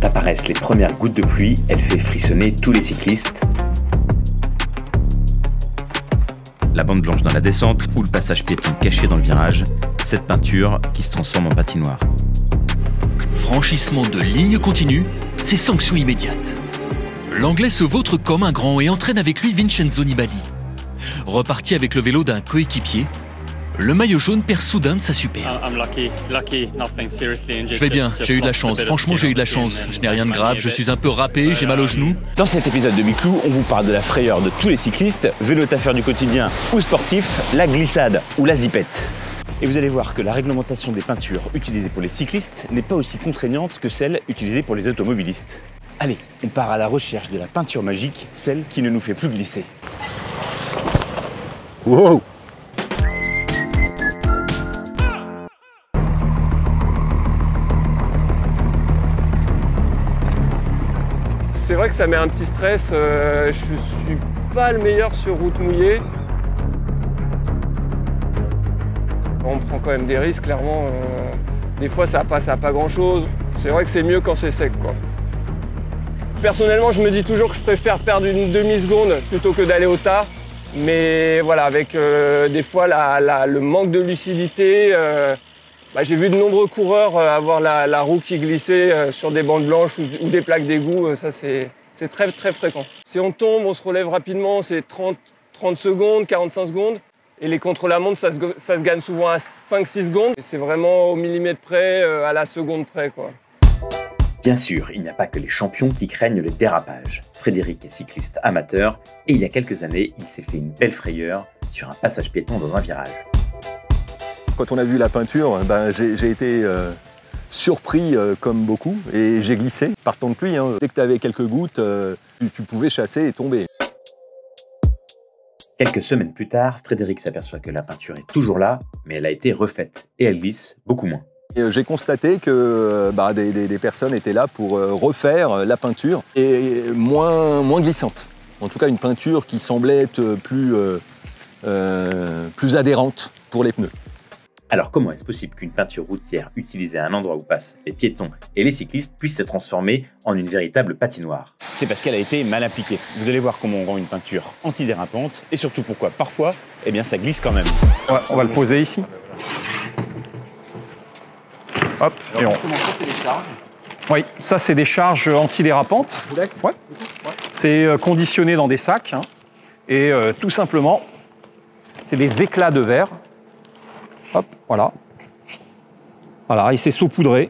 Quand apparaissent les premières gouttes de pluie, elle fait frissonner tous les cyclistes. La bande blanche dans la descente ou le passage piéton caché dans le virage, cette peinture qui se transforme en patinoire. Franchissement de ligne continue, c'est sanction immédiate. L'Anglais se vautre comme un grand et entraîne avec lui Vincenzo Nibali. Reparti avec le vélo d'un coéquipier, le maillot jaune perd soudain de sa superbe. Je vais bien, j'ai eu de la chance, franchement j'ai eu de la chance. Je n'ai rien de grave, je suis un peu râpé, j'ai mal au genou. Dans cet épisode de Biclou, on vous parle de la frayeur de tous les cyclistes, vélo taffeur du quotidien ou sportif, la glissade ou la zipette. Et vous allez voir que la réglementation des peintures utilisées pour les cyclistes n'est pas aussi contraignante que celle utilisée pour les automobilistes. Allez, on part à la recherche de la peinture magique, celle qui ne nous fait plus glisser. Wow! C'est vrai que ça met un petit stress, je suis pas le meilleur sur route mouillée. On prend quand même des risques, clairement. Des fois ça passe à pas grand chose. C'est vrai que c'est mieux quand c'est sec, quoi. Personnellement, je me dis toujours que je préfère perdre une demi-seconde plutôt que d'aller au tas. Mais voilà, avec des fois le manque de lucidité, j'ai vu de nombreux coureurs avoir la roue qui glissait sur des bandes blanches ou des plaques d'égout. Ça, c'est très, très fréquent. Si on tombe, on se relève rapidement, c'est 30 secondes, 45 secondes. Et les contre-la-montre, ça se gagne souvent à 5-6 secondes. C'est vraiment au millimètre près, à la seconde près, quoi. Bien sûr, il n'y a pas que les champions qui craignent le dérapage. Frédéric est cycliste amateur et il y a quelques années, il s'est fait une belle frayeur sur un passage piéton dans un virage. Quand on a vu la peinture, j'ai été surpris comme beaucoup et j'ai glissé par temps de pluie. Dès que tu avais quelques gouttes, tu pouvais chasser et tomber. Quelques semaines plus tard, Frédéric s'aperçoit que la peinture est toujours là, mais elle a été refaite et elle glisse beaucoup moins. J'ai constaté que des personnes étaient là pour refaire la peinture et moins glissante. En tout cas, une peinture qui semblait être plus adhérente pour les pneus. Alors comment est-ce possible qu'une peinture routière utilisée à un endroit où passent les piétons et les cyclistes puisse se transformer en une véritable patinoire? C'est parce qu'elle a été mal appliquée. Vous allez voir comment on rend une peinture antidérapante et surtout pourquoi parfois, ça glisse quand même. Ouais, on va le poser ici. Hop, et on... Oui, ça c'est des charges antidérapantes. Ouais. C'est conditionné dans des sacs. Et tout simplement, c'est des éclats de verre. Hop, voilà. Voilà, et c'est saupoudré.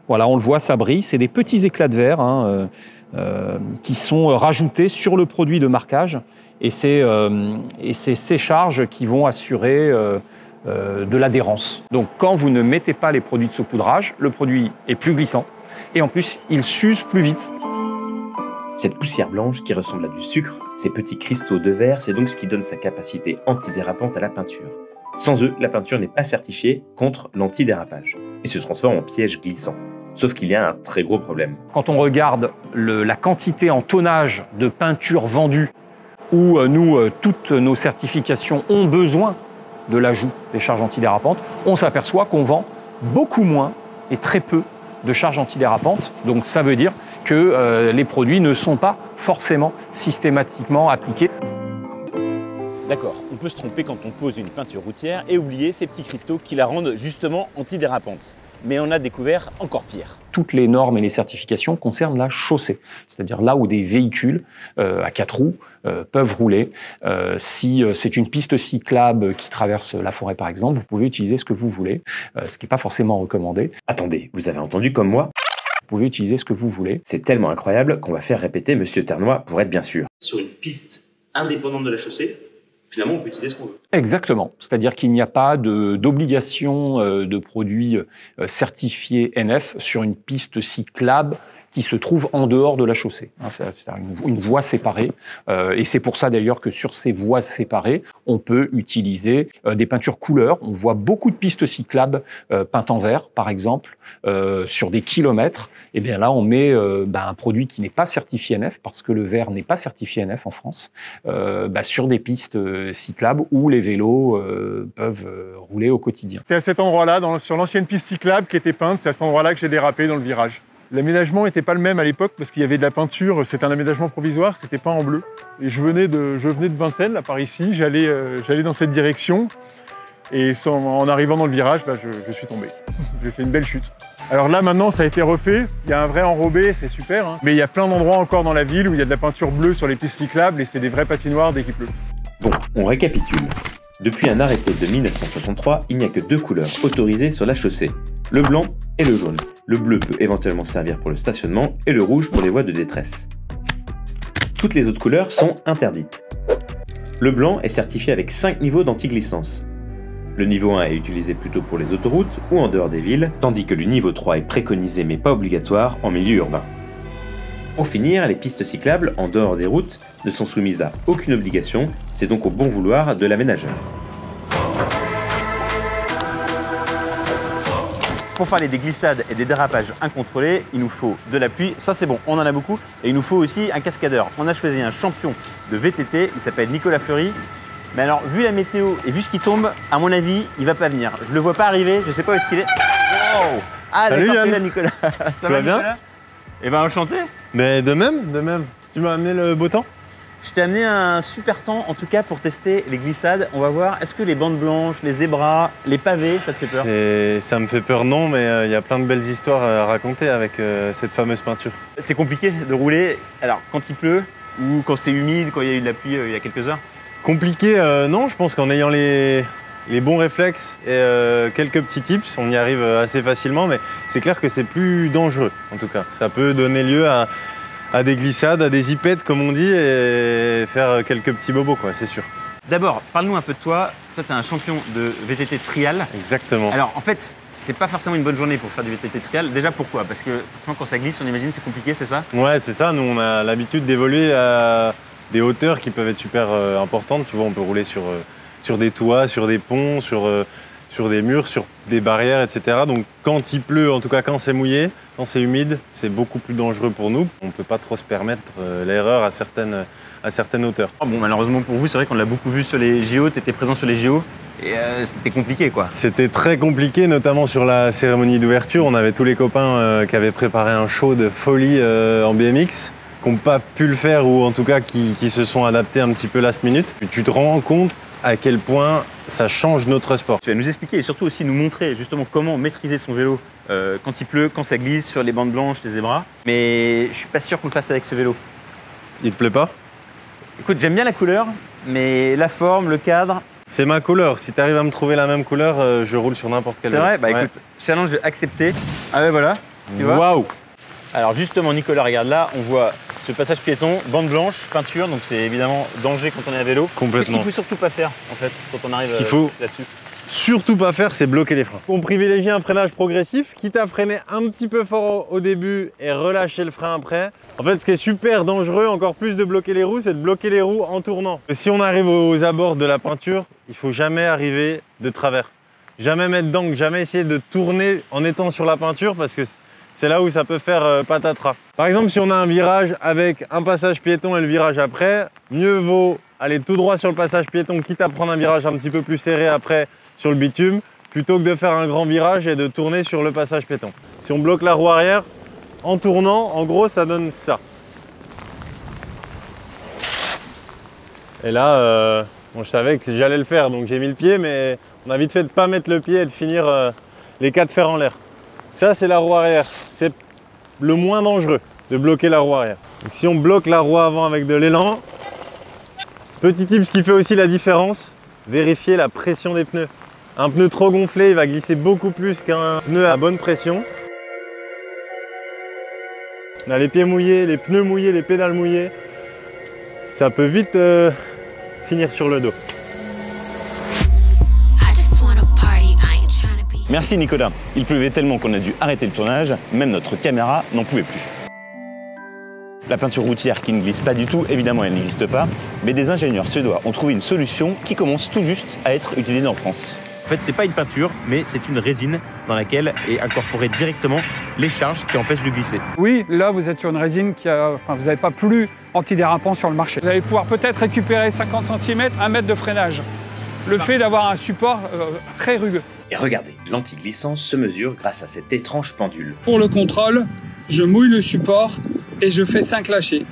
Voilà, on le voit, ça brille. C'est des petits éclats de verre qui sont rajoutés sur le produit de marquage. Et c'est ces charges qui vont assurer de l'adhérence. Donc quand vous ne mettez pas les produits de saupoudrage, le produit est plus glissant et en plus il s'use plus vite. Cette poussière blanche qui ressemble à du sucre, ces petits cristaux de verre, c'est donc ce qui donne sa capacité antidérapante à la peinture. Sans eux, la peinture n'est pas certifiée contre l'antidérapage et se transforme en piège glissant. Sauf qu'il y a un très gros problème. Quand on regarde la quantité en tonnage de peinture vendue, où toutes nos certifications ont besoin de l'ajout des charges antidérapantes, on s'aperçoit qu'on vend beaucoup moins et très peu de charges antidérapantes. Donc ça veut dire que les produits ne sont pas forcément systématiquement appliqués. D'accord, on peut se tromper quand on pose une peinture routière et oublier ces petits cristaux qui la rendent justement antidérapante. Mais on a découvert encore pire. Toutes les normes et les certifications concernent la chaussée, c'est-à-dire là où des véhicules à 4 roues peuvent rouler. Si c'est une piste cyclable qui traverse la forêt par exemple, vous pouvez utiliser ce que vous voulez, ce qui n'est pas forcément recommandé. Attendez, vous avez entendu comme moi? Vous pouvez utiliser ce que vous voulez. C'est tellement incroyable qu'on va faire répéter Monsieur Ternois pour être bien sûr. Sur une piste indépendante de la chaussée, finalement, on peut utiliser ce qu'on veut. Exactement. C'est-à-dire qu'il n'y a pas d'obligation de produits certifiés NF sur une piste cyclable qui se trouve en dehors de la chaussée. C'est une voie séparée. Et c'est pour ça d'ailleurs que sur ces voies séparées, on peut utiliser des peintures couleurs. On voit beaucoup de pistes cyclables peintes en vert, par exemple, sur des kilomètres. Et bien là, on met un produit qui n'est pas certifié NF, parce que le vert n'est pas certifié NF en France, sur des pistes cyclables où les vélos peuvent rouler au quotidien. C'est à cet endroit-là, sur l'ancienne piste cyclable qui était peinte, c'est à cet endroit-là que j'ai dérapé dans le virage. L'aménagement n'était pas le même à l'époque parce qu'il y avait de la peinture, c'était un aménagement provisoire, c'était peint en bleu. Et je venais de Vincennes, là, par ici, j'allais dans cette direction et en arrivant dans le virage, bah, je suis tombé. J'ai fait une belle chute. Alors là maintenant ça a été refait, il y a un vrai enrobé, c'est super, hein. Mais il y a plein d'endroits encore dans la ville où il y a de la peinture bleue sur les pistes cyclables et c'est des vraies patinoires dès qu'il pleut. Bon, on récapitule. Depuis un arrêté de 1963, il n'y a que 2 couleurs autorisées sur la chaussée, le blanc et le jaune. Le bleu peut éventuellement servir pour le stationnement et le rouge pour les voies de détresse. Toutes les autres couleurs sont interdites. Le blanc est certifié avec 5 niveaux d'anti-glissance. Le niveau 1 est utilisé plutôt pour les autoroutes ou en dehors des villes, tandis que le niveau 3 est préconisé mais pas obligatoire en milieu urbain. Pour finir, les pistes cyclables en dehors des routes ne sont soumises à aucune obligation, c'est donc au bon vouloir de l'aménageur. Pour parler des glissades et des dérapages incontrôlés, il nous faut de la pluie, ça c'est bon, on en a beaucoup, et il nous faut aussi un cascadeur. On a choisi un champion de VTT, il s'appelle Nicolas Fleury. Mais alors, vu la météo et vu ce qui tombe, à mon avis, il va pas venir. Je le vois pas arriver, je sais pas où est-ce qu'il est. Wow. Ah d'accord, c'est là Nicolas. Ça va bien Nicolas? Eh ben enchanté. Mais de même. Tu m'as amené le beau temps? Je t'ai amené un super temps, en tout cas pour tester les glissades. On va voir, est-ce que les bandes blanches, les zébras, les pavés, ça te fait peur? Ça me fait peur non, mais il y a plein de belles histoires à raconter avec cette fameuse peinture. C'est compliqué de rouler, alors quand il pleut ou quand c'est humide, quand il y a eu de la pluie il y a quelques heures? Compliqué, non, je pense qu'en ayant les bons réflexes et quelques petits tips, on y arrive assez facilement, mais c'est clair que c'est plus dangereux en tout cas. Ça peut donner lieu à des glissades, à des zipettes comme on dit, et faire quelques petits bobos quoi, c'est sûr. D'abord, parle-nous un peu de toi. Toi, tu es un champion de VTT trial. Exactement. Alors en fait, c'est pas forcément une bonne journée pour faire du VTT trial. Déjà pourquoi? Parce que forcément quand ça glisse, on imagine c'est compliqué, c'est ça? Ouais, c'est ça. Nous, on a l'habitude d'évoluer à des hauteurs qui peuvent être super importantes. Tu vois, on peut rouler sur des toits, sur des ponts, sur des murs, sur des barrières, etc. Donc quand il pleut, en tout cas quand c'est mouillé, quand c'est humide, c'est beaucoup plus dangereux pour nous. On ne peut pas trop se permettre l'erreur à certaines hauteurs. Oh bon, malheureusement pour vous, c'est vrai qu'on l'a beaucoup vu sur les JO, tu étais présent sur les JO. Et c'était compliqué quoi. C'était très compliqué, notamment sur la cérémonie d'ouverture. On avait tous les copains qui avaient préparé un show de folie en BMX, qui n'ont pas pu le faire ou en tout cas qui se sont adaptés un petit peu last minute. Tu te rends compte à quel point ça change notre sport. Tu vas nous expliquer et surtout aussi nous montrer justement comment maîtriser son vélo quand il pleut, quand ça glisse sur les bandes blanches, les zébras. Mais je suis pas sûr qu'on le fasse avec ce vélo. Il te plaît pas? Écoute, j'aime bien la couleur, mais la forme, le cadre... C'est ma couleur. Si tu arrives à me trouver la même couleur, je roule sur n'importe quel vélo. C'est vrai? Bah écoute, challenge accepté. Ah ouais, voilà. Tu vois? Waouh! Alors justement, Nicolas, regarde là, on voit ce passage piéton, bande blanche, peinture, donc c'est évidemment danger quand on est à vélo. Complètement. Qu'est-ce qu'il faut surtout pas faire, en fait, quand on arrive là-dessus? Surtout pas faire, c'est bloquer les freins. On privilégie un freinage progressif, quitte à freiner un petit peu fort au début et relâcher le frein après. En fait, ce qui est super dangereux, encore plus de bloquer les roues, c'est de bloquer les roues en tournant. Si on arrive aux abords de la peinture, il faut jamais arriver de travers. Jamais mettre d'angle, jamais essayer de tourner en étant sur la peinture parce que c'est là où ça peut faire patatras. Par exemple, si on a un virage avec un passage piéton et le virage après, mieux vaut aller tout droit sur le passage piéton, quitte à prendre un virage un petit peu plus serré après sur le bitume, plutôt que de faire un grand virage et de tourner sur le passage piéton. Si on bloque la roue arrière, en tournant, en gros, ça donne ça. Et là, bon, je savais que j'allais le faire, donc j'ai mis le pied, mais on a vite fait de ne pas mettre le pied et de finir les 4 fers en l'air. Ça, c'est la roue arrière. C'est le moins dangereux de bloquer la roue arrière. Donc, si on bloque la roue avant avec de l'élan, petit tip, ce qui fait aussi la différence, vérifier la pression des pneus. Un pneu trop gonflé, il va glisser beaucoup plus qu'un pneu à bonne pression. On a les pieds mouillés, les pneus mouillés, les pédales mouillées. Ça peut vite finir sur le dos. Merci Nicolas. Il pleuvait tellement qu'on a dû arrêter le tournage, même notre caméra n'en pouvait plus. La peinture routière qui ne glisse pas du tout, évidemment elle n'existe pas, mais des ingénieurs suédois ont trouvé une solution qui commence tout juste à être utilisée en France. En fait, c'est pas une peinture, mais c'est une résine dans laquelle est incorporée directement les charges qui empêchent de glisser. Oui, là vous êtes sur une résine qui a, vous n'avez pas plus antidérapant sur le marché. Vous allez pouvoir peut-être récupérer 50 cm, 1 mètre de freinage. Le fait d'avoir un support très rugueux. Et regardez, l'antiglissance se mesure grâce à cette étrange pendule. Pour le contrôle, je mouille le support et je fais 5 lâchers.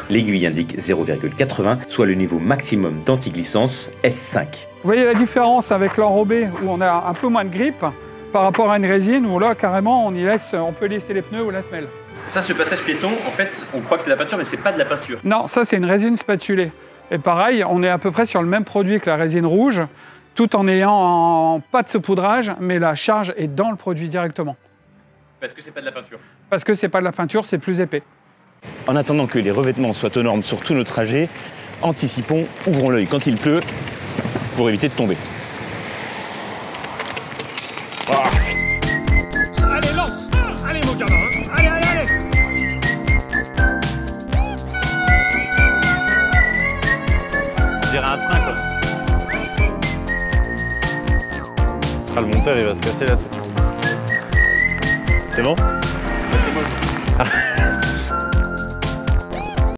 L'aiguille indique 0,80, soit le niveau maximum d'antiglissance S5. Vous voyez la différence avec l'enrobé où on a un peu moins de grippe par rapport à une résine où là carrément on peut laisser les pneus ou la semelle. Ça, ce passage piéton, en fait, on croit que c'est de la peinture, mais c'est pas de la peinture. Non, ça c'est une résine spatulée. Et pareil, on est à peu près sur le même produit que la résine rouge, tout en ayant pas de saupoudrage, mais la charge est dans le produit directement. Parce que c'est pas de la peinture. Parce que c'est pas de la peinture, c'est plus épais. En attendant que les revêtements soient aux normes sur tous nos trajets, anticipons, ouvrons l'œil quand il pleut, pour éviter de tomber. Allez, lance! Allez mon gamin! Allez, allez, allez! On dirait un train, quoi. Ah, le monteur, il va se casser la tête. C'est bon? C'est bon.